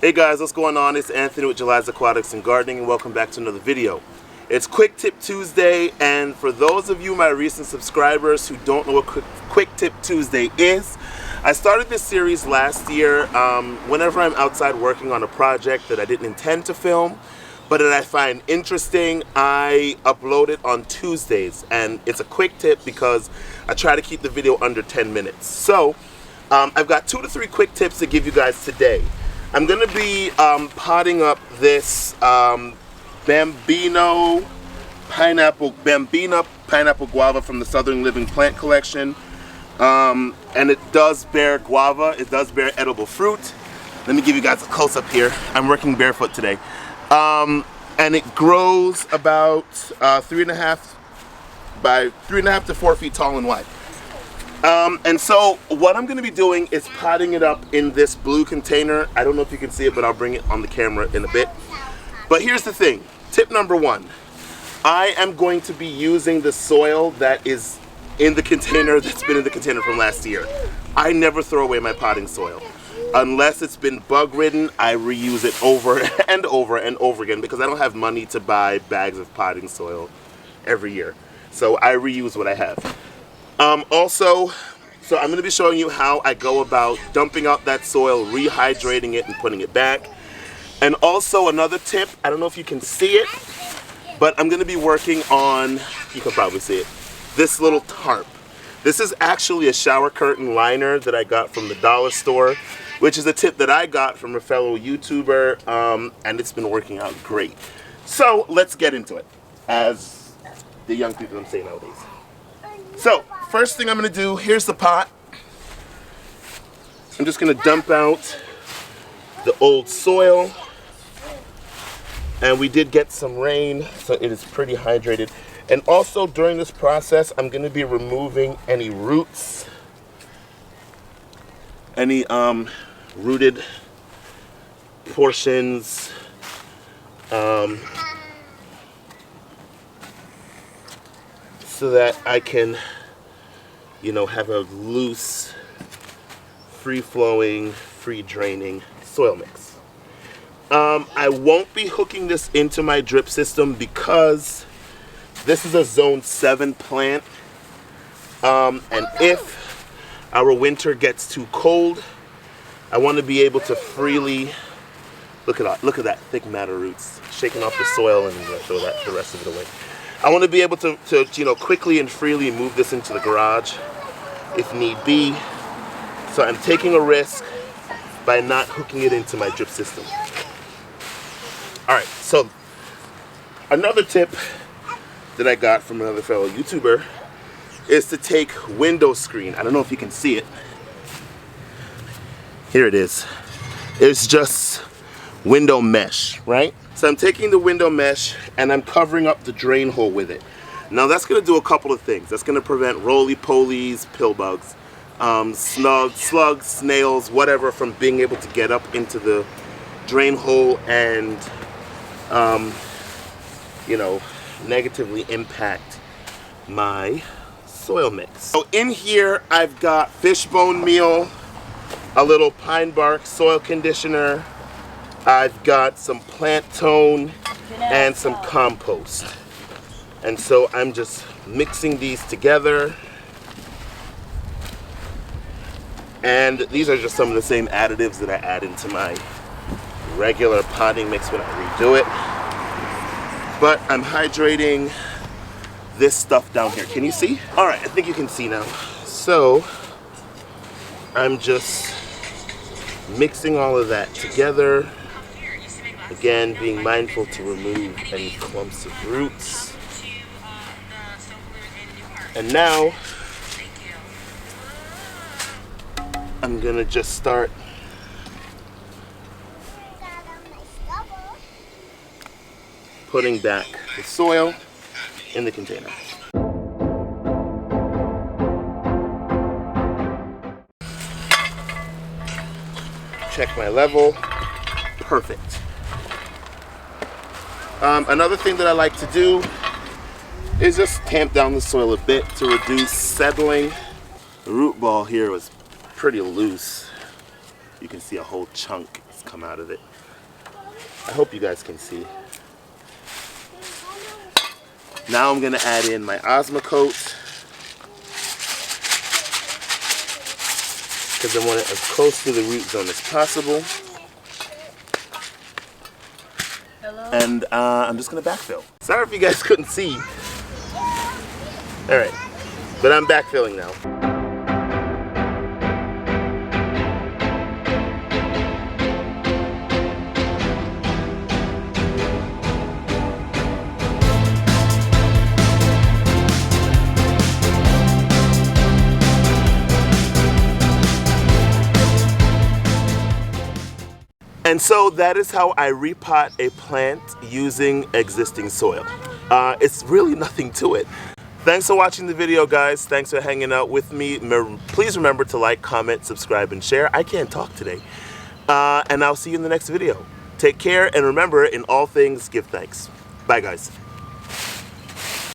Hey guys, what's going on? It's Anthony with Jhuly Aquatics and Gardening, and welcome back to another video. It's Quick Tip Tuesday, and for those of you, my recent subscribers who don't know what Quick Tip Tuesday is, I started this series last year. Whenever I'm outside working on a project that I didn't intend to film, but that I find interesting, I upload it on Tuesdays, and it's a quick tip because I try to keep the video under 10 minutes. So I've got 2 to 3 quick tips to give you guys today. I'm going to be potting up this Bambina pineapple guava from the Southern Living Plant Collection. And it does bear guava, it does bear edible fruit. Let me give you guys a close-up here. I'm working barefoot today. And it grows about 3.5 to 4 feet tall and wide. And so what I'm going to be doing is potting it up in this blue container. I don't know if you can see it, but I'll bring it on the camera in a bit. But here's the thing. Tip number 1. I am going to be using the soil that is in the container that's been in the container from last year. I never throw away my potting soil. Unless it's been bug-ridden, I reuse it over and over and over again because I don't have money to buy bags of potting soil every year. So I reuse what I have. So I'm going to be showing you how I go about dumping out that soil, rehydrating it, and putting it back. And also another tip, I don't know if you can see it, but I'm going to be working on, you can probably see it, this little tarp. This is actually a shower curtain liner that I got from the dollar store, which is a tip that I got from a fellow YouTuber, and it's been working out great. So let's get into it, as the young people say nowadays. So, first thing I'm going to do, here's the pot. I'm just going to dump out the old soil. And we did get some rain, so it is pretty hydrated. And also during this process, I'm going to be removing any roots, any rooted portions, so that I can, have a loose, free-flowing, free-draining soil mix. I won't be hooking this into my drip system because this is a Zone 7 plant, and if our winter gets too cold, I want to be able to freely, look at that thick mat of roots, shaking off the soil and throw that the rest of it away. I want to be able to quickly and freely move this into the garage if need be. So I'm taking a risk by not hooking it into my drip system. Alright, so another tip that I got from another fellow YouTuber is to take window screen. I don't know if you can see it. Here it is. It's just window mesh, right? So I'm taking the window mesh and I'm covering up the drain hole with it. Now that's going to do a couple of things. That's going to prevent roly-polies, pill bugs, slugs, snails, whatever, from being able to get up into the drain hole and, negatively impact my soil mix. So in here I've got fishbone meal, a little pine bark soil conditioner, I've got some plant tone and some compost. And so I'm just mixing these together. And these are just some of the same additives that I add into my regular potting mix when I redo it. But I'm hydrating this stuff down here. Can you see? All right, I think you can see now. So I'm just mixing all of that together. Again, being mindful to remove any clumps of roots. And now, I'm gonna just start putting back the soil in the container. Check my level. Perfect. Another thing that I like to do is just tamp down the soil a bit to reduce settling. The root ball here was pretty loose. You can see a whole chunk is come out of it. I hope you guys can see. Now I'm gonna add in my Osmocote, because I want it as close to the root zone as possible. Hello? And I'm just gonna backfill. Sorry if you guys couldn't see. All right, but I'm backfilling now. And so that is how I repot a plant using existing soil. It's really nothing to it. Thanks for watching the video, guys. Thanks for hanging out with me. Please remember to like, comment, subscribe, and share. I can't talk today. And I'll see you in the next video. Take care, and remember, in all things, give thanks. Bye, guys.